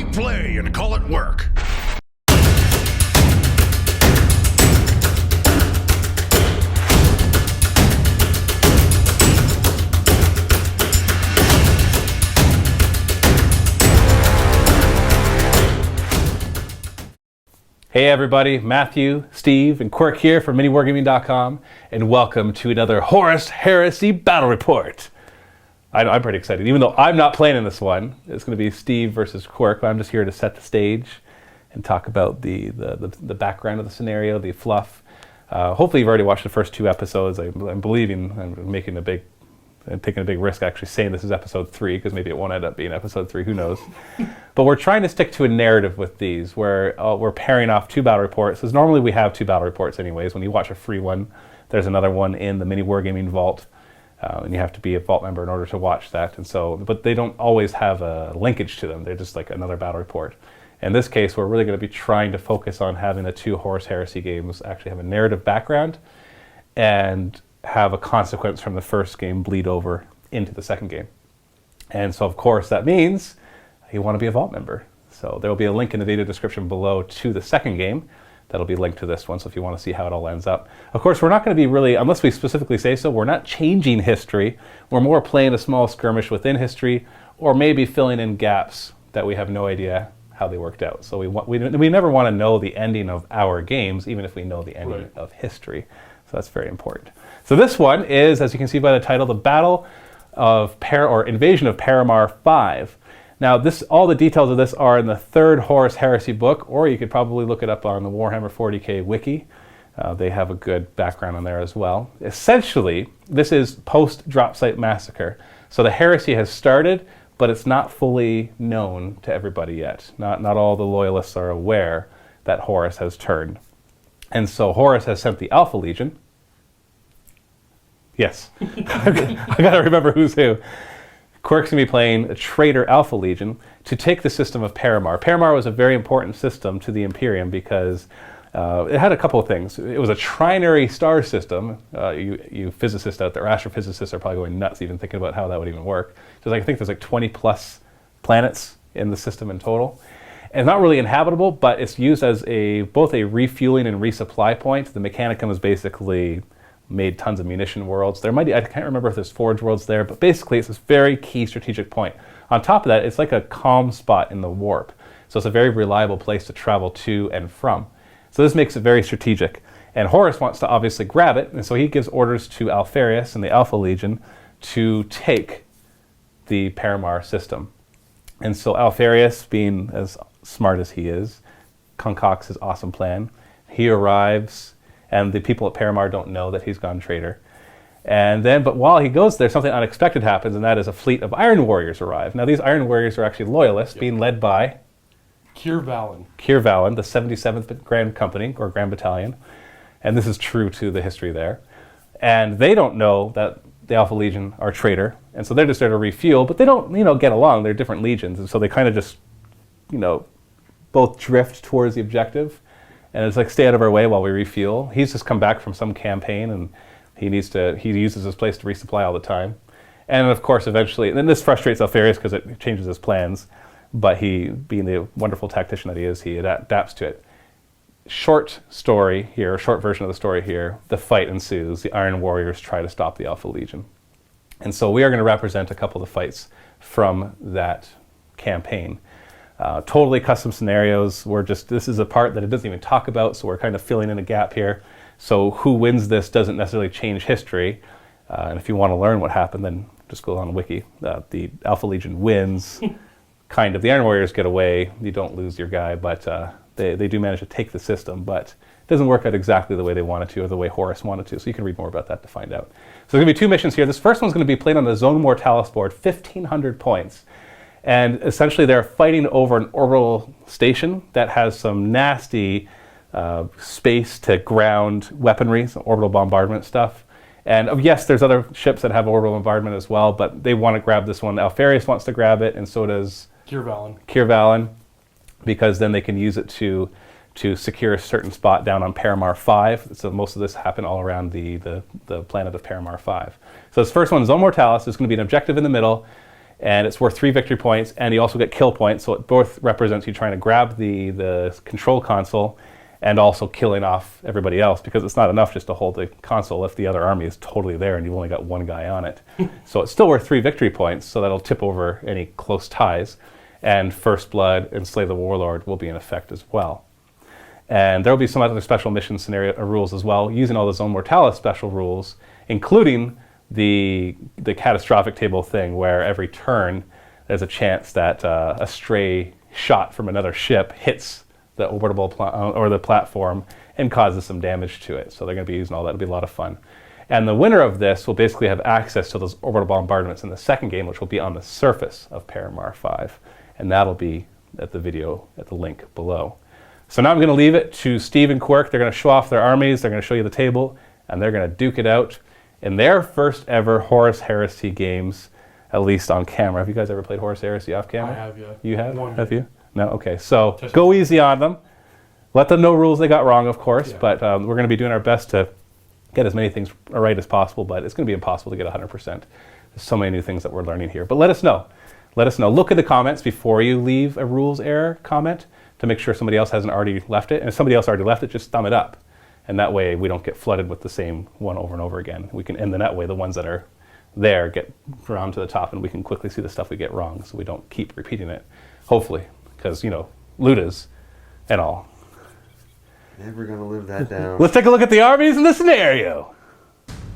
it play and call it work. Hey everybody, Matthew, Steve, and Quirk here from MiniWarGaming.com, and welcome to another Horus Heresy Battle Report. I'm pretty excited, even though I'm not playing in this one. It's going to be Steve versus Quirk, but I'm just here to set the stage and talk about the background of the scenario, the fluff. Hopefully you've already watched the first two episodes. I'm believing I'm making a big... I'm taking a big risk actually saying this is episode 3, because maybe it won't end up being episode 3, who knows. But we're trying to stick to a narrative with these where we're pairing off 2 battle reports, because normally we have 2 battle reports anyways. When you watch a free one, there's another one in the MiniWarGaming vault, and you have to be a vault member in order to watch that. And so, but they don't always have a linkage to them. They're just like another battle report. In this case, we're really going to be trying to focus on having the 2 Horus Heresy games actually have a narrative background and have a consequence from the first game bleed over into the second game. And so of course that means you want to be a vault member. So there will be a link in the video description below to the second game that'll be linked to this one, so if you want to see how it all ends up. Of course, we're not going to be really, unless we specifically say so, we're not changing history. We're more playing a small skirmish within history, or maybe filling in gaps that we have no idea how they worked out. So we never want to know the ending of our games, even if we know the ending of history. So that's very important. So this one is, as you can see by the title, the Battle of Invasion of Paramar V. Now, all the details of this are in the 3rd Horus Heresy book, or you could probably look it up on the Warhammer 40k wiki. They have a good background on there as well. Essentially, this is post-drop site massacre. So the heresy has started, but it's not fully known to everybody yet. Not all the loyalists are aware that Horus has turned. And so Horus has sent the Alpha Legion. Yes, I gotta remember who's who. Quirk's gonna be playing a traitor Alpha Legion to take the system of Paramar. Paramar was a very important system to the Imperium because it had a couple of things. It was a trinary star system. You physicists out there, astrophysicists, are probably going nuts even thinking about how that would even work. So I think there's like 20 plus planets in the system in total. And not really inhabitable, but it's used as both a refueling and resupply point. The Mechanicum is basically made tons of munition worlds. I can't remember if there's forge worlds there, but basically it's this very key strategic point. On top of that, it's like a calm spot in the warp. So it's a very reliable place to travel to and from. So this makes it very strategic. And Horus wants to obviously grab it, and so he gives orders to Alfarius and the Alpha Legion to take the Paramar system. And so Alfarius, being as smart as he is, concocts his awesome plan. He arrives, and the people at Paramar don't know that he's gone traitor. But while he goes there, something unexpected happens, and that is a fleet of Iron Warriors arrive. Now these Iron Warriors are actually loyalists, being led by Keir Valen, the 77th Grand Company, or Grand Battalion. And this is true to the history there. And they don't know that the Alpha Legion are traitor, and so they're just there to refuel, but they don't, get along. They're different legions, and so they kind of just, both drift towards the objective. And it's like, stay out of our way while we refuel. He's just come back from some campaign, and he uses his place to resupply all the time. And of course, eventually, and then this frustrates Alfarius because it changes his plans, but he, being the wonderful tactician that he is, he adapts to it. Short version of the story here, the fight ensues. The Iron Warriors try to stop the Alpha Legion. And so we are going to represent a couple of the fights from that campaign. Totally custom scenarios. This is a part that it doesn't even talk about, so we're kind of filling in a gap here. So who wins this doesn't necessarily change history. And if you want to learn what happened, then just go on the wiki. The Alpha Legion wins, kind of. The Iron Warriors get away. You don't lose your guy, but they do manage to take the system, but it doesn't work out exactly the way they wanted to, or the way Horus wanted to. So you can read more about that to find out. So there's going to be 2 missions here. This first one's going to be played on the Zone Mortalis board, 1,500 points. And essentially they're fighting over an orbital station that has some nasty space to ground weaponry, some orbital bombardment stuff. And yes, there's other ships that have orbital bombardment as well, but they want to grab this one. Alfarius wants to grab it, and so does Keir Valen, because then they can use it to secure a certain spot down on Paramar V. So most of this happened all around the planet of Paramar V. So this first one, Zone Mortalis, is going to be an objective in the middle. and it's worth 3 victory points, and you also get kill points, so it both represents you trying to grab the control console and also killing off everybody else, because it's not enough just to hold the console if the other army is totally there and you've only got one guy on it. So it's still worth 3 victory points, so that'll tip over any close ties, and First Blood and Slay the Warlord will be in effect as well. And there will be some other special mission scenario rules as well, using all the Zone Mortalis special rules, including the catastrophic table thing, where every turn there's a chance that a stray shot from another ship hits the orbital or the platform and causes some damage to it. So they're going to be using all that. It'll be a lot of fun. And the winner of this will basically have access to those orbital bombardments in the second game, which will be on the surface of Paramar V. And that'll be at the video, at the link below. So now I'm going to leave it to Steve and Quirk. They're going to show off their armies. They're going to show you the table, and they're going to duke it out in their first ever Horus Heresy games, at least on camera. Have you guys ever played Horus Heresy off camera? I have, yeah. You have? One Have game. you? No? Okay. So go easy on them. Let them know rules they got wrong, of course, but we're going to be doing our best to get as many things right as possible, but it's going to be impossible to get 100%. There's so many new things that we're learning here. But let us know. Let us know. Look at the comments before you leave a rules error comment to make sure somebody else hasn't already left it. And if somebody else already left it, just thumb it up. And that way we don't get flooded with the same one over and over again. We can, and then that way the ones that are there get around to the top, and we can quickly see the stuff we get wrong, so we don't keep repeating it. Hopefully, because, you know, Ludas and all. Never gonna live that down. Let's take a look at the armies in the scenario.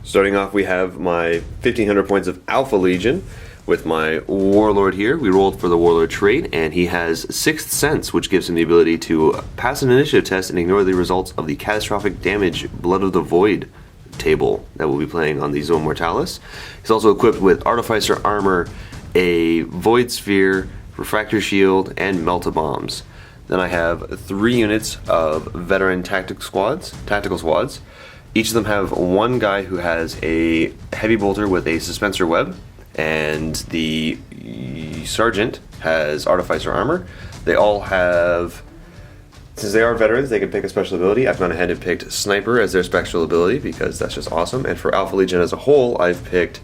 Starting off, we have my 1500 points of Alpha Legion with my Warlord here. We rolled for the Warlord trait, and he has Sixth Sense, which gives him the ability to pass an initiative test and ignore the results of the catastrophic damage Blood of the Void table that we'll be playing on the Zone Mortalis. He's also equipped with Artificer Armor, a Void Sphere, Refractor Shield, and Melta Bombs. Then I have 3 units of Veteran Tactical Squads. Each of them have one guy who has a Heavy Bolter with a Suspensor Web, and the Sergeant has Artificer Armor. They all have, since they are veterans, they can pick a special ability. I've gone ahead and picked Sniper as their special ability because that's just awesome. And for Alpha Legion as a whole, I've picked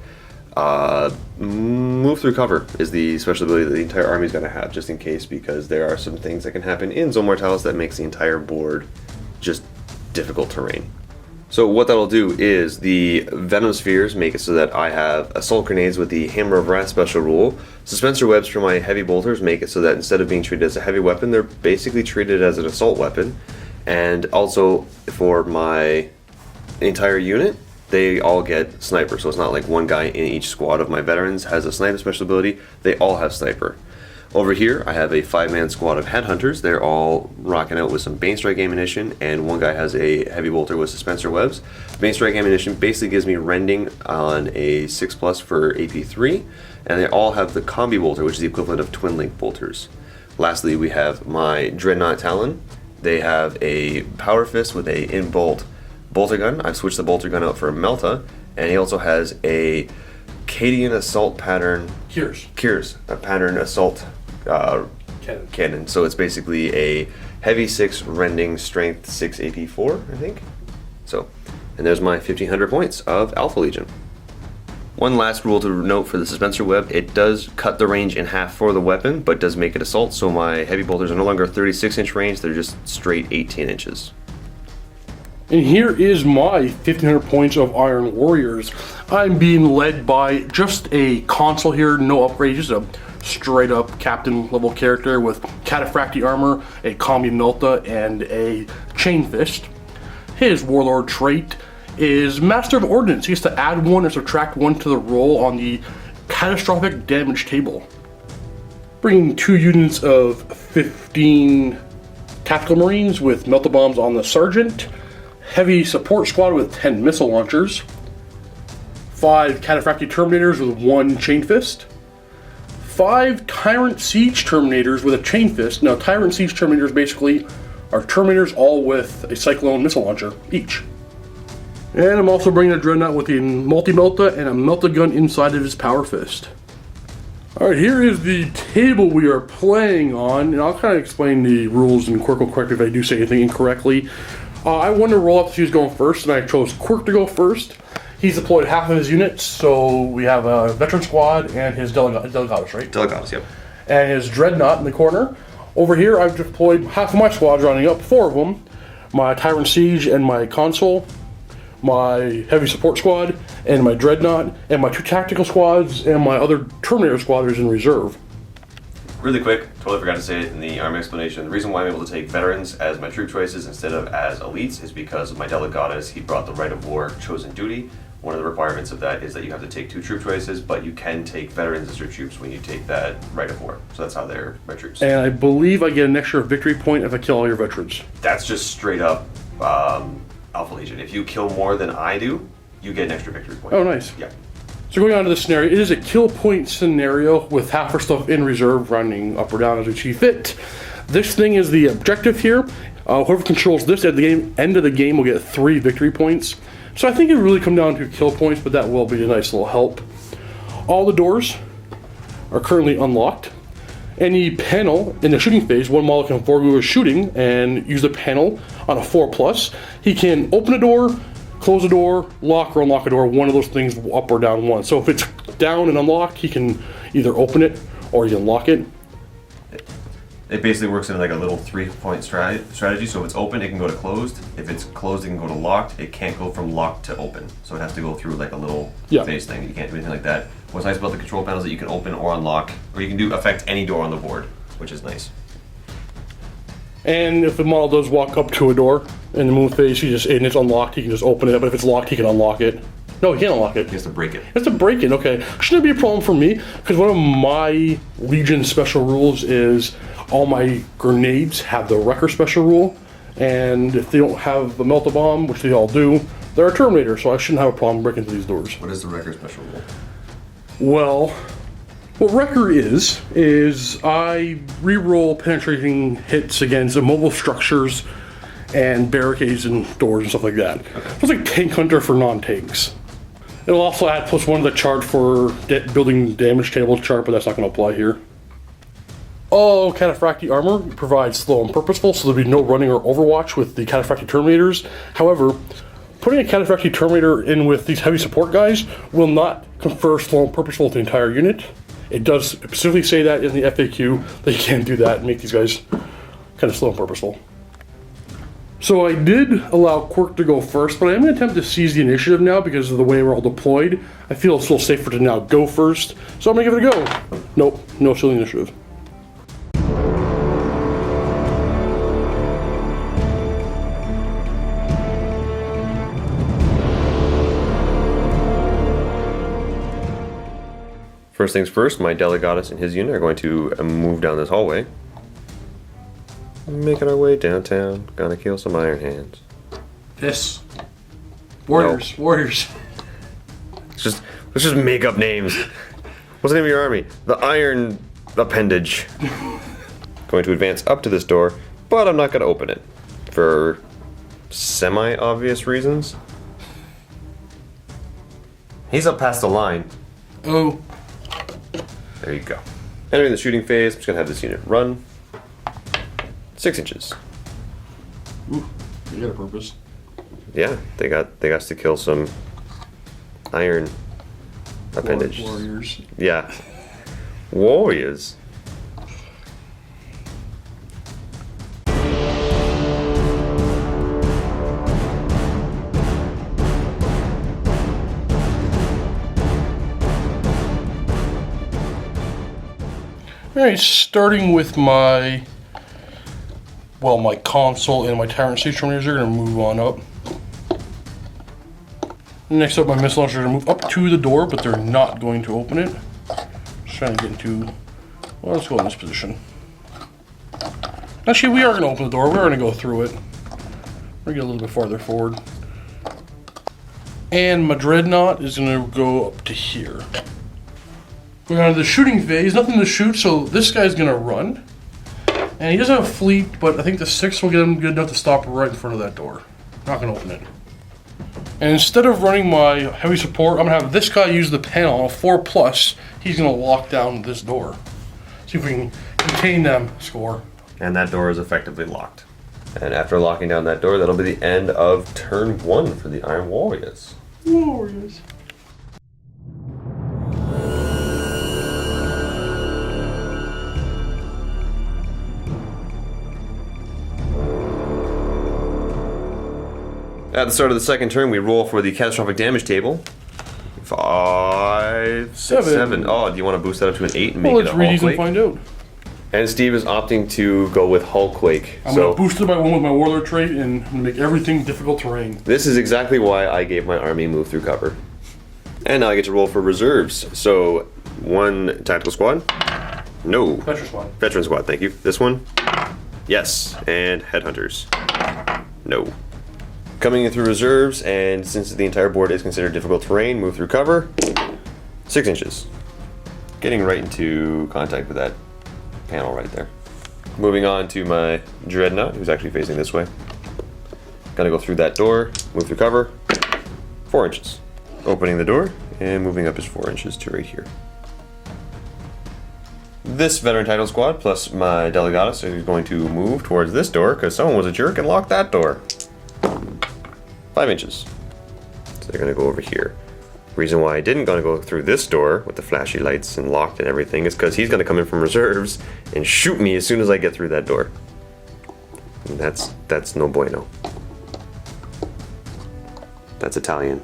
Move Through Cover is the special ability that the entire army is going to have, just in case, because there are some things that can happen in Zone Mortalis that makes the entire board just difficult terrain. So what that'll do is the Venom Spheres make it so that I have Assault Grenades with the Hammer of Wrath special rule. Suspensor Webs for my Heavy Bolters make it so that instead of being treated as a heavy weapon, they're basically treated as an assault weapon. And also for my entire unit, they all get Sniper. So it's not like one guy in each squad of my veterans has a Sniper special ability. They all have Sniper. Over here, I have a 5-man squad of Headhunters. They're all rocking out with some Bane Strike ammunition, and one guy has a Heavy Bolter with Suspensor Webs. Bane Strike ammunition basically gives me rending on a 6+ for AP3, and they all have the Combi Bolter, which is the equivalent of Twin Link Bolters. Lastly, we have my Dreadnought Talon. They have a Power Fist with a In-Bolt Bolter Gun. I've switched the Bolter Gun out for a Melta, and he also has a Cadian Assault Pattern... Kiers, a Pattern Assault cannon. So it's basically a heavy 6 rending, strength 6 AP4, I think. So, and there's my 1500 points of Alpha Legion. One last rule to note for the Suspensor Web: it does cut the range in half for the weapon, but does make it assault. So my heavy bolters are no longer 36-inch range; they're just straight 18 inches. And here is my 1500 points of Iron Warriors. I'm being led by just a console here, no upgrades, just a straight up captain level character with Cataphractii armor, a Combi Melta, and a Chain Fist. His Warlord trait is Master of Ordnance. He has to add 1 or subtract 1 to the roll on the catastrophic damage table. Bringing 2 units of 15 Tactical Marines with Melta Bombs on the Sergeant, Heavy Support Squad with 10 missile launchers, 5 Cataphractii Terminators with 1 Chain Fist, 5 Tyrant Siege Terminators with a Chain Fist. Now, Tyrant Siege Terminators basically are Terminators all with a Cyclone missile launcher each. And I'm also bringing a Dreadnought with a Multi-Melta and a Melta Gun inside of his Power Fist. Alright, here is the table we are playing on, and I'll kind of explain the rules, and Quirk will correct if I do say anything incorrectly. I wanted to roll up to who's going first, and I chose Quirk to go first. He's deployed half of his units, so we have a veteran squad and his delegatus, right? Delegatus, yep. And his dreadnought in the corner. Over here, I've deployed half of my squads, rounding up 4 of them. My Tyrant Siege and my Consul, my heavy support squad, and my dreadnought, and my 2 tactical squads, and my other Terminator squadrons in reserve. Really quick, totally forgot to say it in the army explanation. The reason why I'm able to take veterans as my troop choices instead of as elites is because of my delegatus. He brought the right of war chosen duty. One of the requirements of that is that you have to take 2 troop choices, but you can take veterans as your troops when you take that right of war. So that's how they're my troops. And I believe I get an extra victory point if I kill all your veterans. That's just straight up Alpha Legion. If you kill more than I do, you get an extra victory point. Oh, nice. Yeah. So going on to the scenario, it is a kill point scenario with half our stuff in reserve, rounding up or down as we see fit. This thing is the objective here. Whoever controls this at the end of the game will get 3 victory points. So I think it really come down to kill points, but that will be a nice little help. All the doors are currently unlocked. Any panel in the shooting phase, one model can forego is shooting and use the panel on a 4+. He can open a door, close a door, lock or unlock a door, one of those things up or down one. So if it's down and unlocked, he can either open it or he can lock it. It basically works in like a little 3-point strategy. So if it's open, it can go to closed. If it's closed, it can go to locked. It can't go from locked to open. So it has to go through like a little phase thing. You can't do anything like that. What's nice about the control panel is that you can open or unlock, or you can affect any door on the board, which is nice. And if the model does walk up to a door in the moon phase, and it's unlocked, he can just open it. But if it's locked, he can unlock it. No, he can't unlock it. He has to break it. He has to break it, okay. Shouldn't it be a problem for me? Because one of my Legion special rules is all my grenades have the Wrecker special rule. And if they don't have the Melt-A-Bomb, which they all do, they're a Terminator, so I shouldn't have a problem breaking through these doors. What is the Wrecker special rule? Well, what Wrecker is I reroll penetrating hits against immobile structures and barricades and doors and stuff like that. Okay. It's like Tank Hunter for non-tanks. It'll also add +1 to the chart for building damage table chart, but that's not going to apply here. All Cataphractii armor provides slow and purposeful, so there'll be no running or overwatch with the Cataphractii Terminators. However, putting a Cataphractii Terminator in with these heavy support guys will not confer slow and purposeful with the entire unit. It does specifically say that in the FAQ that you can't do that and make these guys kind of slow and purposeful. So I did allow Quirk to go first, but I am going to attempt to seize the initiative now because of the way we're all deployed. I feel it's a little safer to now go first, so I'm going to give it a go. Nope, no stealing initiative. First things first, my Delegatus and his unit are going to move down this hallway. Making our way downtown. Gonna kill some Iron Hands. Yes. Warriors. No. Warriors. Let's just make up names. What's the name of your army? The Iron Appendage. Going to advance up to this door, but I'm not gonna open it. For semi-obvious reasons. He's up past the line. Oh. There you go. Entering the shooting phase, I'm just gonna have this unit run 6 inches. Ooh, you got a purpose. Yeah, they got to kill some iron appendage. Warriors. Yeah. Warriors. Alright, starting with my console and my Tyrant Siege Terminators are going to move on up. Next up, my missile launchers are going to move up to the door, but they're not going to open it. Just trying to get into... Well, let's go in this position. Actually, we are going to open the door. We're going to go through it. We're going to get a little bit farther forward. And my Dreadnought is going to go up to here. We're on to the shooting phase. Nothing to shoot, so this guy's going to run. And he doesn't have a fleet, but I think the 6 will get him good enough to stop right in front of that door. Not going to open it. And instead of running my heavy support, I'm going to have this guy use the panel on a 4+. He's going to lock down this door. See if we can contain them, score. And that door is effectively locked. And after locking down that door, that'll be the end of turn 1 for the Iron Warriors. Warriors. At the start of the second turn, we roll for the catastrophic damage table. 5, 6, 7. Oh, do you want to boost that up to an 8 and make Well, it a let's read these and Hulkquake? find out. And Steve is opting to go with Hulkquake. I'm going to boost it by 1 with my Warlord trait and make everything difficult terrain. This is exactly why I gave my army move through cover. And now I get to roll for reserves. So, 1 tactical squad. No. Veteran squad. Veteran squad, thank you. This one. Yes. And headhunters. No. Coming in through reserves, and since the entire board is considered difficult terrain, move through cover. 6 inches. Getting right into contact with that panel right there. Moving on to my Dreadnought, who's actually facing this way. Gonna go through that door, move through cover. 4 inches. Opening the door, and moving up is 4 inches to right here. This veteran title squad, plus my Delegatus, is going to move towards this door, because someone was a jerk and locked that door. 5 inches. So they're gonna go over here. Reason why I didn't gonna go through this door with the flashy lights and locked and everything is because he's gonna come in from reserves and shoot me as soon as I get through that door. And that's no bueno. That's Italian.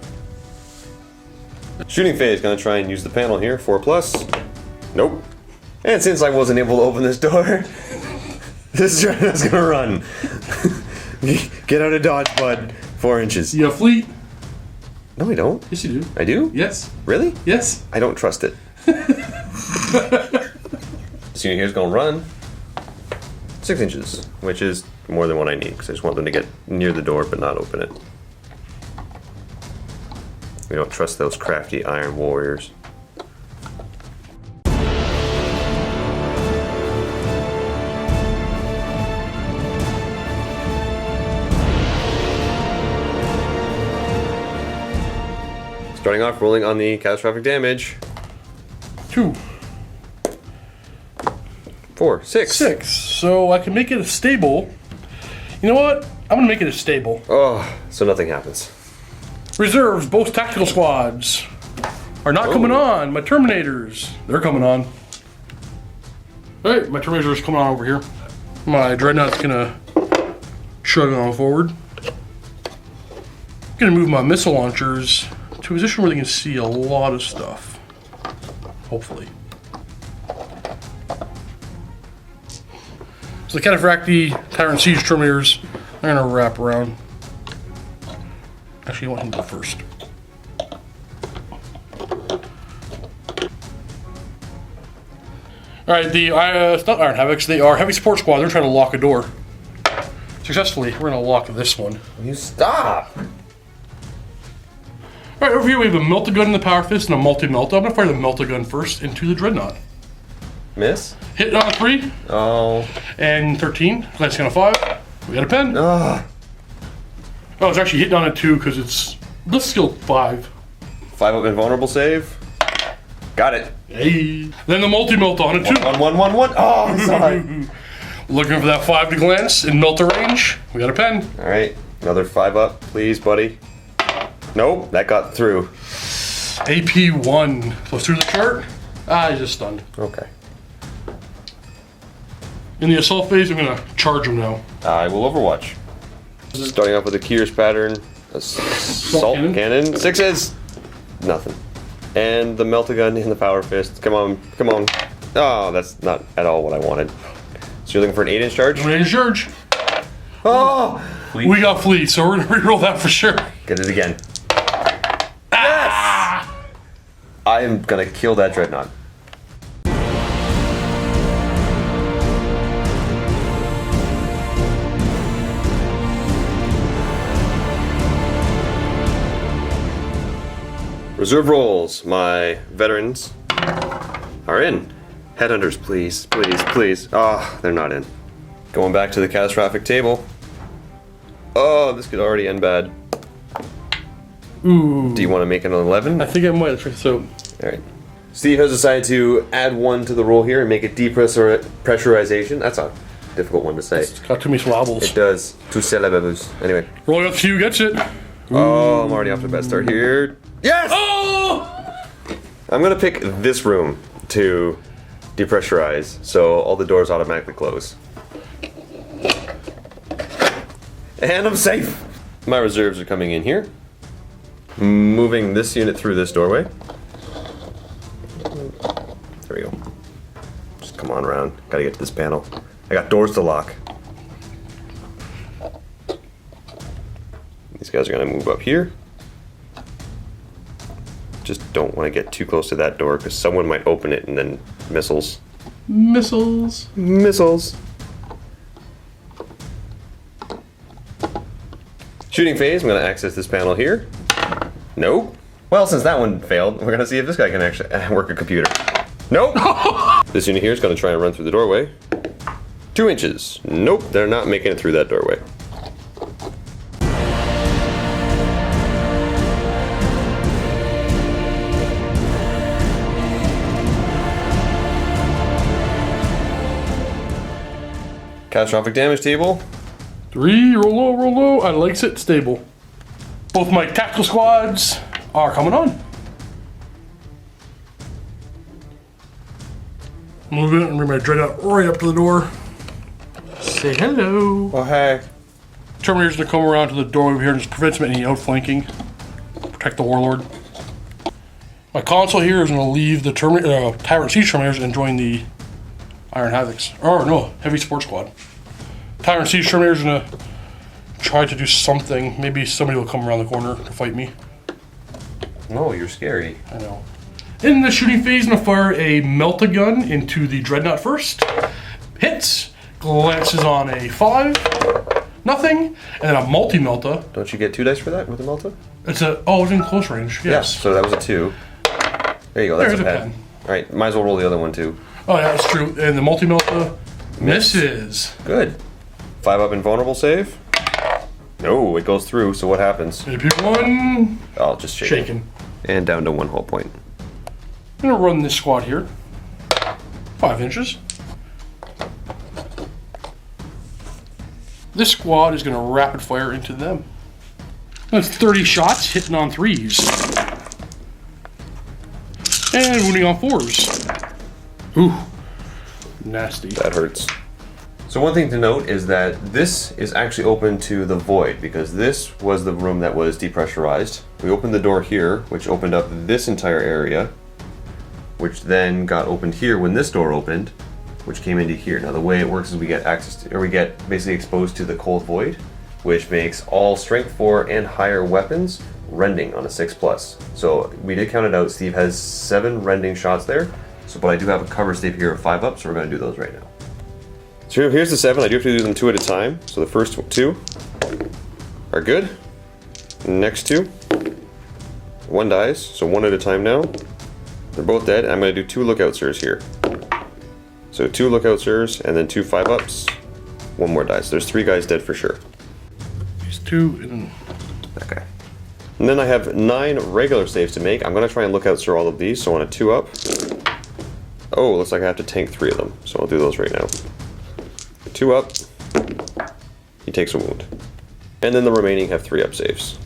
Shooting phase, gonna try and use the panel here. 4+. Nope. And since I wasn't able to open this door, this is gonna run. Get out of dodge, bud. 4 inches. You have fleet? No, I don't. Yes, you do. I do? Yes. Really? Yes. I don't trust it. So here's gonna run 6 inches, which is more than what I need because I just want them to get near the door but not open it. We don't trust those crafty iron warriors. Starting off, rolling on the catastrophic damage. 2. 4, 6. 6. So I can make it a stable. You know what? I'm gonna make it a stable. Oh, so nothing happens. Reserves, both tactical squads are not coming on. My Terminators, they're coming on. Alright, my Terminators coming on over here. My Dreadnought's gonna chug on forward. Gonna move my missile launchers to a position where they can see a lot of stuff. Hopefully. So the Cataphracti Tyrant Siege Terminators, I'm gonna wrap around. Actually, I want him to go first. Alright, it's not Iron Havocs, they are Heavy Support Squad. They're trying to lock a door. Successfully, we're gonna lock this one. You stop! Alright, over here we have a Melt-A-Gun in the Power Fist and a Multi-Melt. I'm gonna fire the Melt-A-Gun first into the Dreadnought. Miss? Hit on a 3 Oh. and 13. Glancing on a 5. We got a pen. Ugh. Oh, it's actually hitting on a 2 because it's this skill 5. 5 up invulnerable save. Got it. Hey. Then the Multi-Melt on a 2. 1, 1, 1, 1. Oh, I'm sorry. Looking for that 5 to glance in Melt range. We got a pen. Alright, another 5 up, please, buddy. Nope, that got through. AP 1 plus 2 to the chart. Ah, he's just stunned. Okay. In the assault phase, I'm gonna charge him now. I will overwatch. Starting off with a Kier's pattern. Assault cannon. 6s! Nothing. And the Melt-A-Gun in the Power Fist. Come on, come on. Oh, that's not at all what I wanted. So you're looking for an 8-inch charge? I'm ready to charge. Oh! Fleet. We got fleet, so we're gonna reroll that for sure. Get it again. Yes! I am gonna kill that Dreadnought. Reserve rolls. My veterans are in. Headhunters, please, please, please. Oh, they're not in. Going back to the catastrophic table. Oh, this could already end bad. Ooh. Do you want to make an 11? I think I might. So, Alright. Steve has decided to add 1 to the roll here and make it depressurization. That's a difficult one to say. it's got too many syllables. It does. Two syllables. Anyway. Rolling up to you gets it. Oh, I'm already off to a bad start here. Yes! Oh! I'm gonna pick this room to depressurize, so all the doors automatically close. And I'm safe! My reserves are coming in here. Moving this unit through this doorway. There we go. Just come on around. Gotta get to this panel. I got doors to lock. These guys are gonna move up here. Just don't want to get too close to that door because someone might open it and then missiles. Missiles. Missiles. Shooting phase, I'm going to access this panel here. Nope. Well, since that one failed, we're going to see if this guy can actually work a computer. Nope. This unit here is going to try and run through the doorway. 2 inches. Nope, they're not making it through that doorway. Catastrophic damage table. 3, roll low, I likes it stable. Both my tactical squads are coming on. Move it and bring my dreadnought right up to the door. Say hello. Oh, hey. Terminator's gonna come around to the door over here and just prevent him any outflanking. Protect the warlord. My console here is gonna leave the Tyrant Siege Terminators and join the Iron Havocs. Or no, Heavy Support Squad. Tyrant Siege Terminator's gonna try to do something. Maybe somebody will come around the corner to fight me. No, you're scary. I know. In the shooting phase, I'm gonna fire a Melt-A-Gun into the Dreadnought first. Hits, glances on a 5, nothing, and then a multi-Melta. Don't you get 2 dice for that with the Melta? It's a, it's in close range, yes. Yeah, so that was a 2. There you go, that's There's a a pad. pen. Alright, might as well roll the other one too. Oh yeah, that's true. And the multi-Melta misses. Good. 5 up invulnerable save. No, it goes through, so what happens? AP1, I'll just shake shaken. it. And down to 1 hull point. I'm gonna run this squad here. 5 inches. This squad is gonna rapid fire into them. That's 30 shots, hitting on 3s. And wounding on 4s. Ooh, nasty. That hurts. So one thing to note is that this is actually open to the void because this was the room that was depressurized. We opened the door here, which opened up this entire area, which then got opened here when this door opened, which came into here. Now the way it works is we get access to, or we get basically exposed to the cold void, which makes all strength 4 and higher weapons rending on a 6+. So we did count it out. Steve has 7 rending shots there. So, but I do have a cover save here of 5 up, so we're going to do those right now. So here's the 7. I do have to do them 2 at a time. So the first 2 are good. Next 2, 1 dies. So 1 at a time now. They're both dead. I'm going to do 2 lookout sirs here. So 2 lookout sirs and then 2 5-ups. 1 more dies. So there's 3 guys dead for sure. These 2 and that guy. And then I have 9 regular saves to make. I'm going to try and lookout sir all of these. So on a 2 up. Oh, looks like I have to tank 3 of them. So I'll do those right now. 2 up. He takes a wound. And then the remaining have 3 up saves.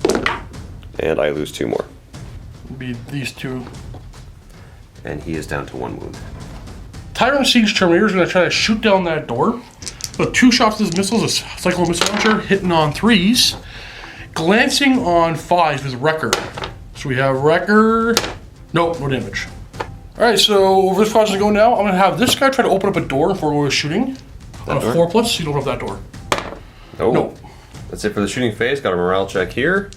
And I lose 2 more. be these 2. And he is down to 1 wound. Tyrant Siege Terminator is going to try to shoot down that door. But 2 shots with his missiles, a cyclone missile launcher, hitting on 3s, glancing on 5s with Wrecker. So we have Wrecker. Nope, no damage. Alright, so over this squad's going now. I'm going to have this guy try to open up a door before we're shooting. On a 4+, you don't have that door. Oh. Nope. That's it for the shooting phase. Got a morale check here.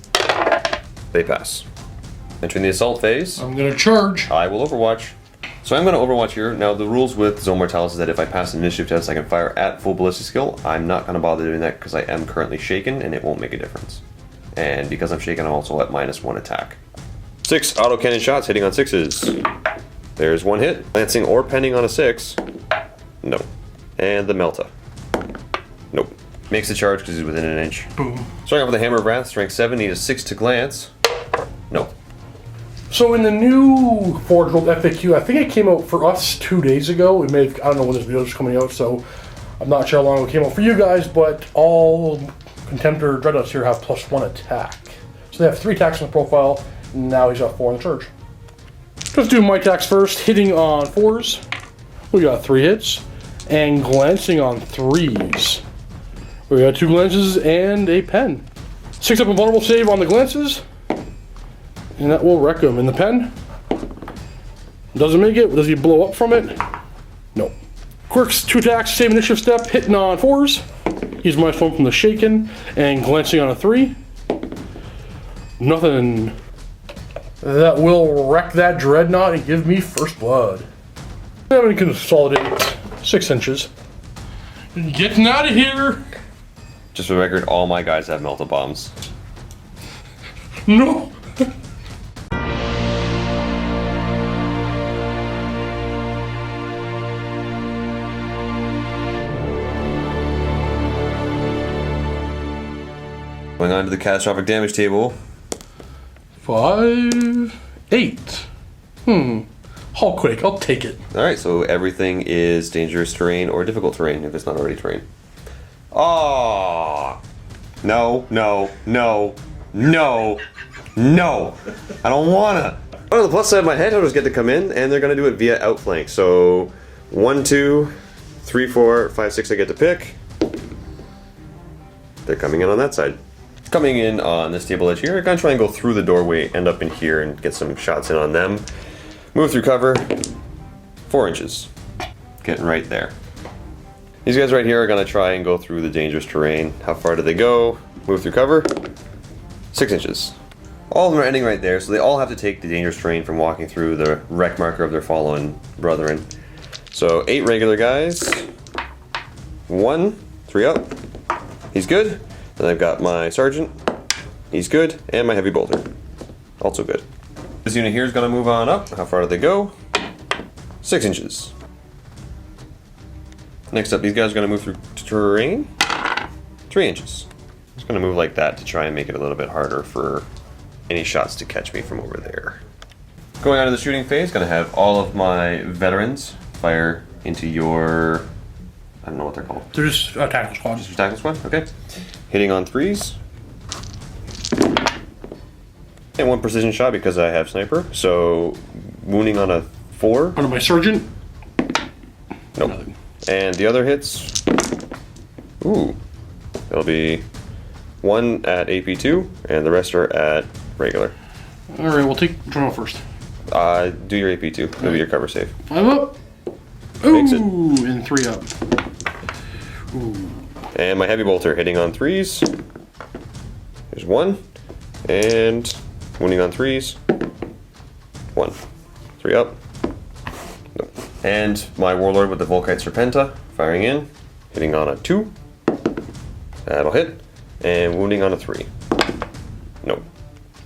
They pass. Entering the assault phase. I'm going to charge. I will overwatch. So I'm going to overwatch here. Now the rules with Zone Mortalis is that if I pass an initiative test, I can fire at full ballistic skill. I'm not going to bother doing that because I am currently shaken and it won't make a difference. And because I'm shaken, I'm also at -1 attack. 6 autocannon shots hitting on 6s. There's 1 hit. Lancing or pending on a 6. No. And the Melta. Nope. Makes the charge because he's within an inch. Boom. Starting off with the Hammer of Wrath, strength 7, need a 6 to glance. No. So in the new Forge World FAQ, I think it came out for us 2 days ago. It may have, I don't know when this video is coming out, so I'm not sure how long it came out for you guys, but all Contemptor Dreadnoughts here have +1 attack. So they have 3 attacks on the profile. Now he's got 4 on the charge. Let's do my attacks first. Hitting on 4s. We got 3 hits. And glancing on 3s. We got 2 glances and a pen. 6 up invulnerable save on the glances. And that will wreck him. And the pen doesn't make it. Does he blow up from it? No. Quirk's 2 attacks, save initiative step, hitting on 4s. He's -1 from the shaken, and glancing on a 3. Nothing. That will wreck that dreadnought and give me first blood. I'm going to consolidate 6 inches. Getting out of here! Just for the record, all my guys have melta bombs. No! Going on to the catastrophic damage table. 5, 8. Hull quick, I'll take it. Alright, so everything is dangerous terrain or difficult terrain if it's not already terrain. Oh, no, no, no, no, no. I don't wanna. On the plus side, my headhunters get to come in and they're gonna do it via outflank. So 1, 2, 3, 4, 5, 6 I get to pick. They're coming in on that side. Coming in on this table edge here, I'm gonna try and go through the doorway, end up in here and get some shots in on them. Move through cover, 4 inches. Getting right there. These guys right here are gonna try and go through the dangerous terrain. How far do they go? Move through cover, 6 inches. All of them are ending right there, so they all have to take the dangerous terrain from walking through the wreck marker of their fallen brethren. So 8 regular guys, 1, 3 up. He's good. Then I've got my sergeant, he's good, and my heavy bolter, also good. This unit here is going to move on up. How far do they go? 6 inches. Next up, these guys are going to move through terrain, 3 inches. Just going to move like that to try and make it a little bit harder for any shots to catch me from over there. Going on to the shooting phase, going to have all of my veterans fire into your, I don't know what they're called. They're just tackle squad. Just your tackle squad? Okay. Hitting on 3s. And 1 precision shot because I have sniper. So wounding on a 4. Under my sergeant. Nope. Nothing. And the other hits. Ooh. It'll be 1 at AP2 and the rest are at regular. Alright, we'll take which one first. Do your AP2. It'll be your cover save. 5 up. Ooh, Makes it. And 3 up. Ooh. And my heavy bolter hitting on 3s. There's 1. And wounding on 3s. 1. 3 up. Nope. And my warlord with the Volkite Serpenta firing in. Hitting on a 2. That'll hit. And wounding on a 3. Nope.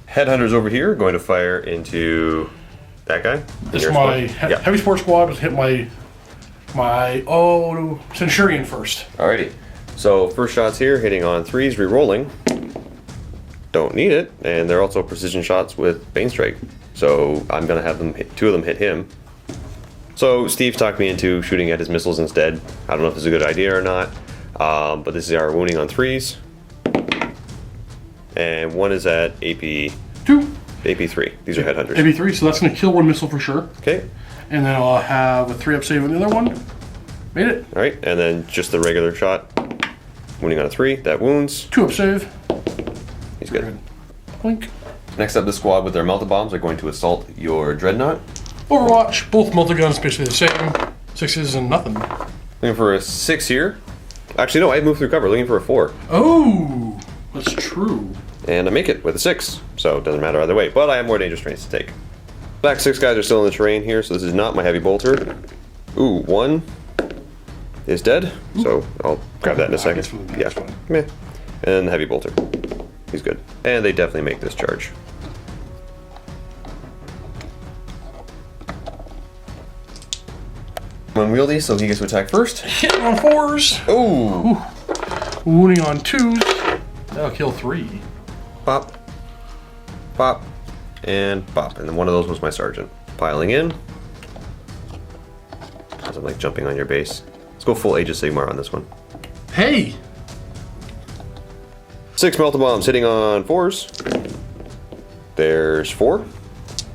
Headhunters over here going to fire into that guy. This is my Yeah. heavy support squad. Let's hit my Centurion first. Alrighty. So first shots here, hitting on 3s, re-rolling. Don't need it, and they're also precision shots with Bane Strike. So I'm gonna have them hit, 2 of them hit him. So Steve talked me into shooting at his missiles instead. I don't know if it's a good idea or not, but this is our wounding on 3s. And 1 is at AP 2. AP3. These are headhunters. AP3, so that's going to kill 1 missile for sure. Okay. And then I'll have a 3 up save on the other one. Made it. All right, and then just the regular shot. Wounding on a 3. That wounds. 2 up save. He's good. Blink. Next up, the squad with their melta bombs are going to assault your dreadnought. Overwatch. Both multi-guns basically the same. 6s and nothing. Looking for a 6 here. Actually, no, I moved through cover. Looking for a 4. Oh, that's true. And I make it with a 6. So it doesn't matter either way. But I have more dangerous trains to take. Back 6 guys are still in the terrain here, so this is not my heavy bolter. Ooh, 1 is dead. So I'll grab that in a second. Yeah. Meh. And the heavy bolter. He's good. And they definitely make this charge. Unwieldy, so he gets to attack first. Hitting on 4s. Ooh. Wounding on 2s. That'll kill 3. Pop. Pop. And pop. And then one of those was my sergeant. Piling in. As I'm like jumping on your base. Let's go full Age of Sigmar on this one. Hey! 6 melta bombs hitting on 4s. There's 4.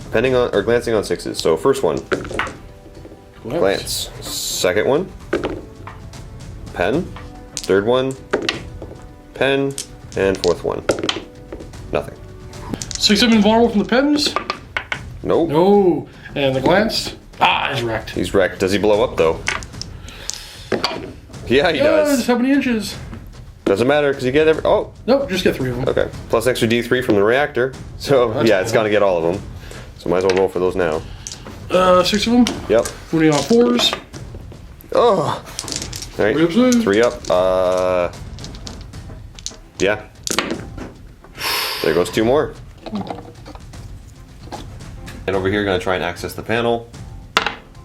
Depending on, or glancing on 6s. So first one, glance. Second one, pen. Third one, pen. And fourth one, nothing. 6-7 invulnerable from the pens? Nope. No. And the glance? Ah, he's wrecked. He's wrecked. Does he blow up though? Yeah, he Does does. how many inches? Doesn't matter because you get every. Oh, Nope, just get 3 of them. okay. Plus extra D3 from the reactor. So That's yeah, it's cool. gonna get all of them. So might as well roll for those now. 6 of them. Yep. Wounding on 4s. Oh. All right. 3 up, save. 3 up. Yeah. There goes 2 more. And over here, gonna try and access the panel.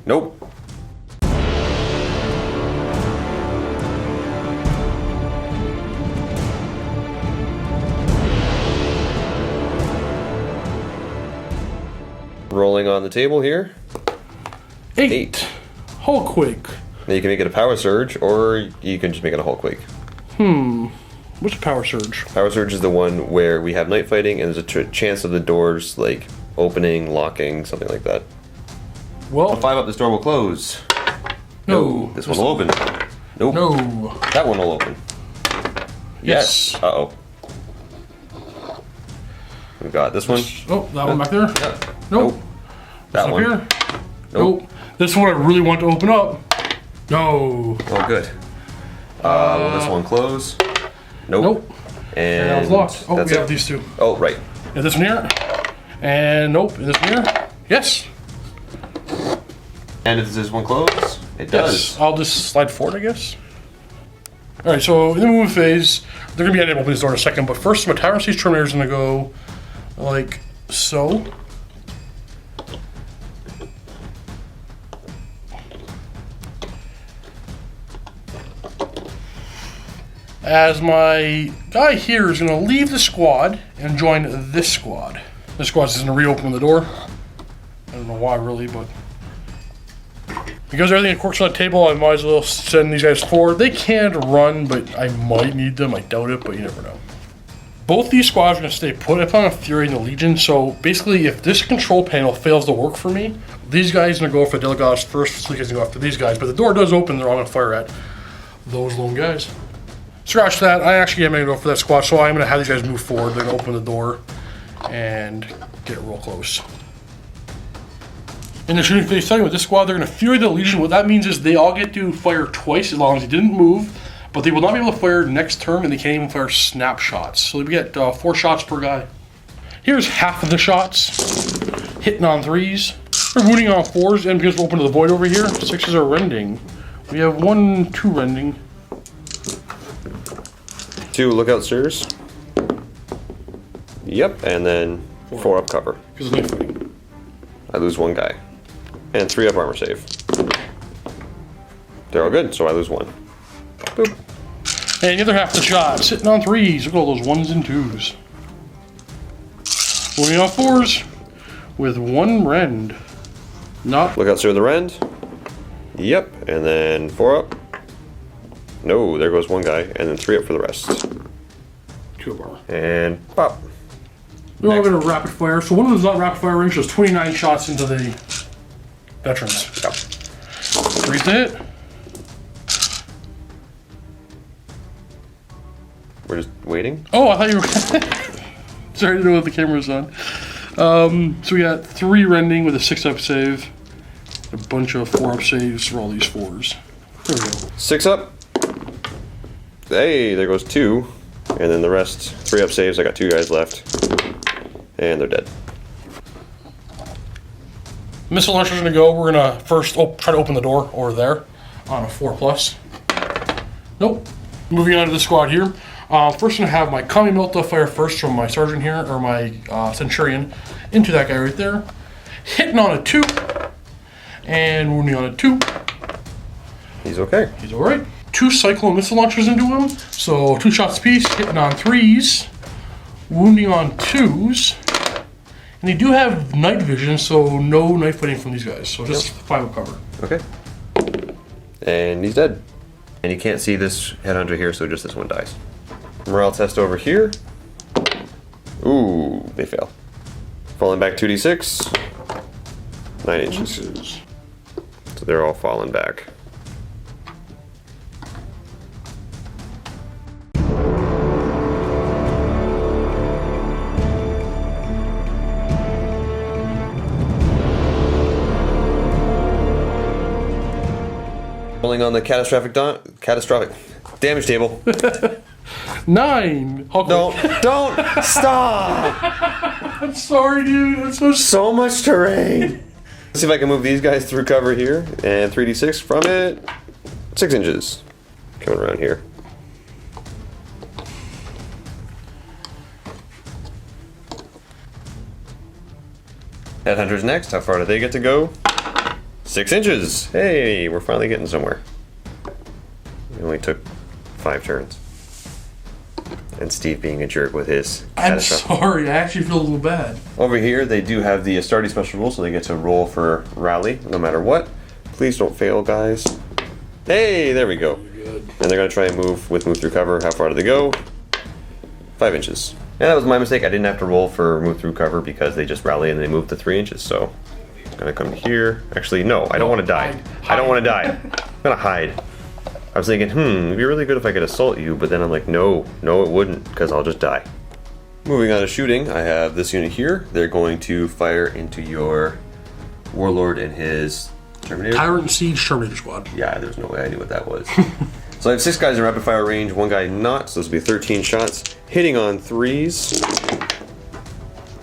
Nope. Rolling on the table here. 8. Hulk Quake. Now you can make it a power surge, or you can just make it a Hulk Quake. What's a power surge? Power surge is the one where we have night fighting, and there's a chance of the doors like opening, locking, something like that. Well, 5 up, this door will close. no. This one will open. Nope. No. That one will open. Yes. Uh-oh. We got this one. Oh, that one back there? Yeah. Nope. That Up one. here? Nope. This one I really want to open up. No. Oh, good. Will this one close? Nope. Nope. And that And was locked. Oh, that's we it. have these 2. Oh, right. And this one here. And nope. And this one here. Yes. And does this one close? It does. Yes. I'll just slide forward, I guess. Alright, so in the movement phase, they're going to be able to open this door in a second, but first my Tyrant Siege Terminator is going to go like so. As my guy here is going to leave the squad and join this squad. This squad is going to reopen the door. I don't know why really, but because everything at Quirk's on the table, I might as well send these guys forward. They can't run, but I might need them. I doubt it, but you never know. Both these squads are going to stay put. I plan on Fury and the Legion, so basically if this control panel fails to work for me, these guys are going to go for Delegatus first, so you guys can go after these guys. But the door does open, they're all going to fire at those lone guys. Scratch that. I actually am going to go for that squad, so I'm going to have these guys move forward. They're going to open the door and get real close. In the shooting phase setting with this squad, they're going to Fury the Legion. What that means is they all get to fire twice as long as they didn't move, but they will not be able to fire next turn, and they can't even fire snapshots. So we get 4 shots per guy. Here's half of the shots. Hitting on 3s. We're wounding on 4s, and because we're open to the void over here, 6s are rending. We have 1, 2 rending. 2 lookout stairs. Yep, and then 4 up cover. Because of knife fighting. I lose 1 guy. And 3 up armor save. They're all good, so I lose 1. Boop. And the other half of the shot, sitting on 3s. Look at all those 1s and 2s. Wounding on 4s with 1 rend. Not Lookout stair the rend. Yep, and then 4 up. No, there goes 1 guy, and then 3 up for the rest. 2 of armor. And pop. They're all going to rapid fire. So one of them's not rapid fire range, so it's 29 shots into the veterans. Yep. 3's to hit. We're just waiting. Oh, I thought you were. Sorry, I didn't know what the camera was on. So we got 3 rending with a 6-up save. A bunch of 4-up saves for all these 4s. There we go. 6 up. Hey, there goes 2. And then the rest, 3 up saves. I got 2 guys left. And they're dead. Missile launcher's gonna go. We're gonna first try to open the door over there on a 4+. Nope. Moving on to the squad here. First gonna have my Kami Milta fire first from my sergeant here, or my Centurion, into that guy right there. Hitting on a 2. And wounding on a 2. He's okay. He's alright. 2 Cyclone missile launchers into him. So 2 shots apiece, hitting on 3s. Wounding on 2s. And they do have night vision, so no knife fighting from these guys. So just 5 up cover. Okay. And he's dead. And you can't see this headhunter here, so just this one dies. Morale test over here. Ooh, they fail. Falling back 2d6. 9 inches. So they're all falling back. Rolling on the catastrophic damage table. 9. Don't stop. I'm sorry, dude. I'm So much terrain. Let's see if I can move these guys through cover here, and 3d6 from it. 6 inches. Coming around here. Headhunters next. How far do they get to go? 6 inches. Hey, we're finally getting somewhere. It only took 5 turns. And Steve being a jerk with his. I'm sorry, I actually feel a little bad. Over here, they do have the Astartes special rule, so they get to roll for rally no matter what. Please don't fail, guys. Hey, there we go. And they're going to try and move through cover. How far do they go? 5 inches. And that was my mistake. I didn't have to roll for move through cover because they just rally and they move to 3 inches. So I'm going to come here. Actually, no, I don't want to die. I don't want to die. I'm going to hide. I was thinking, it'd be really good if I could assault you, but then I'm like, no, it wouldn't, because I'll just die. Moving on to shooting, I have this unit here. They're going to fire into your Warlord and his Terminator. Tyrant Siege Terminator Squad. Yeah, there's no way I knew what that was. So I have 6 guys in rapid fire range, 1 guy not, so this will be 13 shots. Hitting on 3s.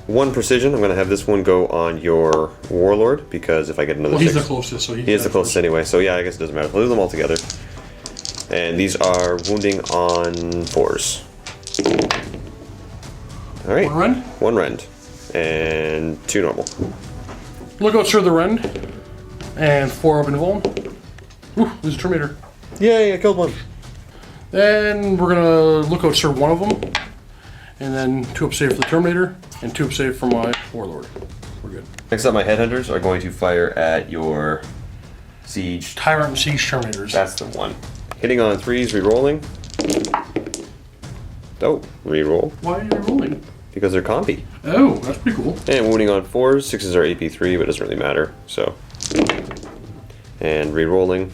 1 precision. I'm going to have this one go on your Warlord, because if I get another 6... He's the closest, so he is the closest anyway, so yeah, I guess it doesn't matter. We'll do them all together. And these are wounding on 4s. Alright. 1 rend? 1 rend. And 2 normal. Look out, sir, the rend. And 4 up in the vuln. Ooh, there's a Terminator. Yay, I killed 1. Then we're gonna look out, sir, 1 of them. And then 2 up save for the Terminator. And 2 up save for my Warlord. We're good. Next up, my headhunters are going to fire at your Siege. Tyrant and Siege Terminators. That's the one. Hitting on 3s, re-rolling. Oh, re-roll. Why are you rolling? Because they're compy. Oh, that's pretty cool. And wounding on 4s. 6s are AP3, but it doesn't really matter. So. And re-rolling. Do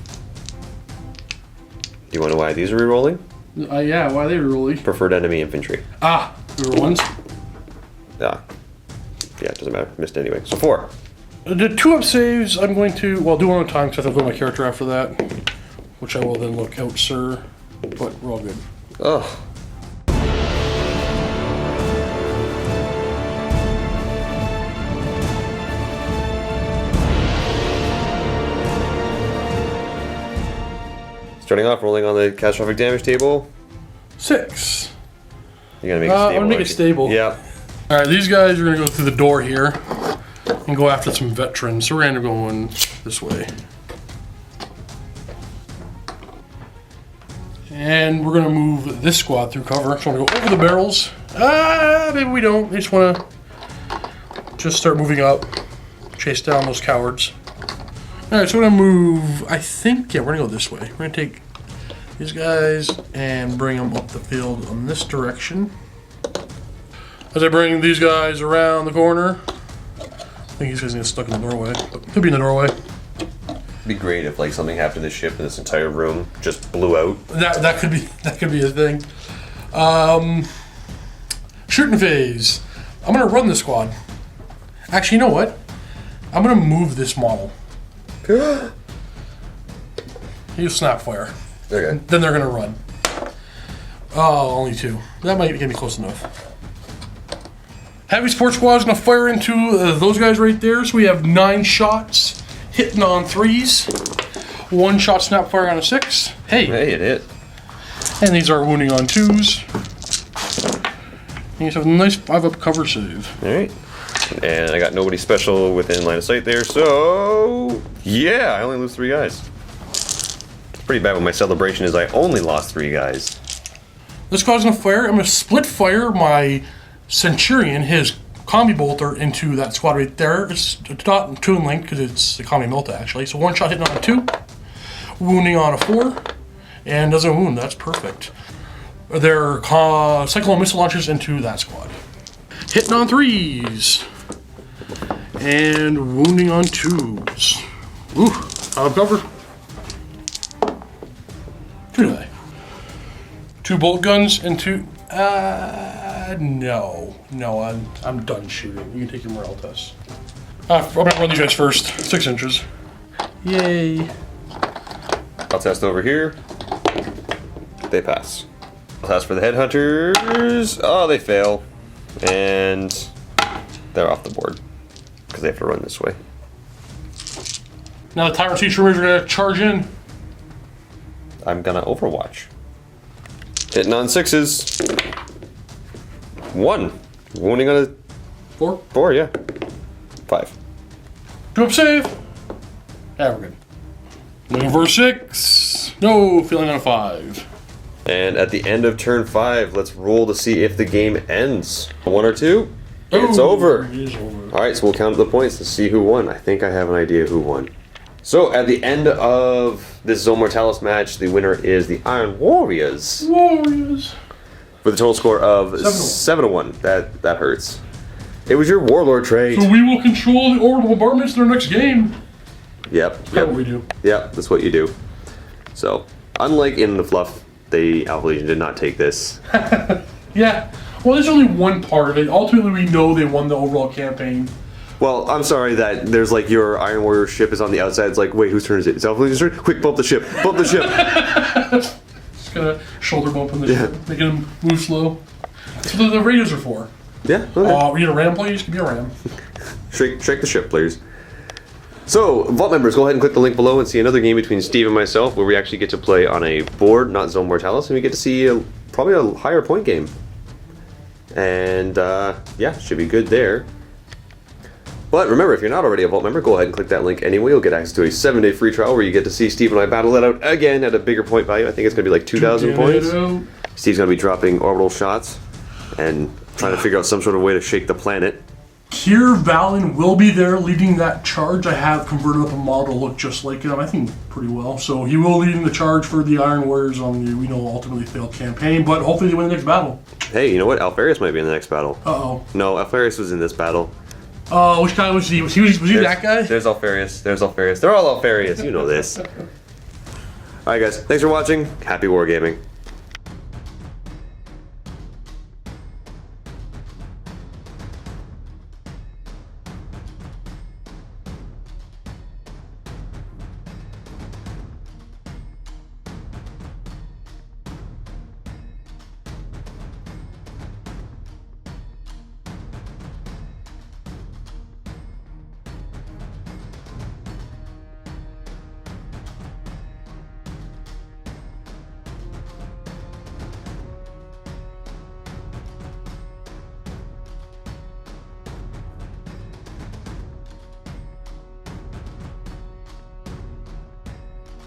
you want to know why these are re-rolling? Yeah, why are they rolling? Preferred enemy infantry. Ah, there were ones. Yeah, it doesn't matter. Missed anyway. So 4. The 2 up saves, I'm going to, well, do one at a time because I have to go to my character after that. Which I will then look out, sir. But we're all good. Ugh. Starting off, rolling on the catastrophic damage table. 6. You're gonna make it stable. I'm gonna make it stable. Yeah. Alright, these guys are gonna go through the door here and go after some veterans. So we're gonna go going this way. And we're gonna move this squad through cover. So I'm gonna go over the barrels. Maybe we don't. We just wanna start moving up. Chase down those cowards. Alright, so we're gonna move, I think, yeah, we're gonna go this way. We're gonna take these guys and bring them up the field in this direction. As I bring these guys around the corner, I think these guys get stuck in the doorway, but could be in the doorway. It'd be great if like something happened to this ship and this entire room just blew out. That could be a thing. Shooting phase. I'm gonna run this squad. Actually, you know what? I'm gonna move this model. Use snap fire. Okay. Then they're gonna run. Oh, only 2. That might get me close enough. Heavy support squad is gonna fire into those guys right there. So we have 9 shots hitting on 3s. 1 shot snap fire on a 6. Hey, it hit. and these are wounding on 2s. And you have a nice 5 up cover save. All right. And I got nobody special within line of sight there, so yeah, I only lose 3 guys. It's pretty bad when my celebration is I only lost 3 guys. This squad's gonna fire. I'm gonna split fire my Centurion, his combi bolter, into that squad right there. It's not tune linked because it's a combi melta actually. So 1 shot hitting on a 2, wounding on a 4, and doesn't wound. That's perfect. Their cyclone missile launchers into that squad. Hitting on 3s. And wounding on 2s. Ooh, I'm covered. 2 die. 2 bolt guns and 2. No, I'm done shooting. You can take your morale test. I'm gonna run these guys first. 6 inches. Yay. I'll test over here. They pass. I'll test for the headhunters. Oh, they fail. And they're off the board. Because they have to run this way. Now the tyrant sea troopers are gonna charge in. I'm gonna overwatch. Hitting on 6s. 1. Wounding on a 4. 4, yeah. 5. 2 up save. Yeah, we're good. Looking for a 6. No, feeling on a 5. And at the end of turn 5, let's roll to see if the game ends. 1 or 2. It's Ooh, over. It is over. Alright, so we'll count the points to see who won. I think I have an idea who won. So at the end of this Zone Mortalis match, the winner is the Iron Warriors. Warriors. With a total score of 7-1. That hurts. It was your Warlord trade. So we will control the orbital bombardments in our next game. Yep. That's what we do. Yep, that's what you do. So, unlike in the fluff, the Alpha Legion did not take this. Yeah. Well, there's only one part of it. Ultimately, we know they won the overall campaign. Well, I'm sorry that there's like your Iron Warrior ship is on the outside. It's like, wait, whose turn is it? It's Alpha Legion's turn? Quick, bump the ship. Bump the ship. Just gonna shoulder bump in the ship, making them move slow. That's what the radios are for. Yeah, okay. We need a ram, please? Give me a ram. Shake the ship, players. So, Vault members, go ahead and click the link below and see another game between Steve and myself where we actually get to play on a board, not Zone Mortalis, and we get to see probably a higher point game. And, yeah, should be good there. But remember, if you're not already a Vault member, go ahead and click that link anyway. You'll get access to a 7-day free trial where you get to see Steve and I battle it out again at a bigger point value. I think it's going to be like 2,000 points. Steve's going to be dropping orbital shots and trying to figure out some sort of way to shake the planet. Kier Valen will be there leading that charge. I have converted up a model to look just like him, I think pretty well. So he will leading the charge for the Iron Warriors on the, we know, ultimately failed campaign, but hopefully they win the next battle. Hey, you know what? Alfarius might be in the next battle. Uh-oh. No, Alfarius was in this battle. Which guy was he? Was he that guy? There's Alfarius. There's Alfarius. They're all Alfarius. You know this. Alright guys, thanks for watching. Happy wargaming.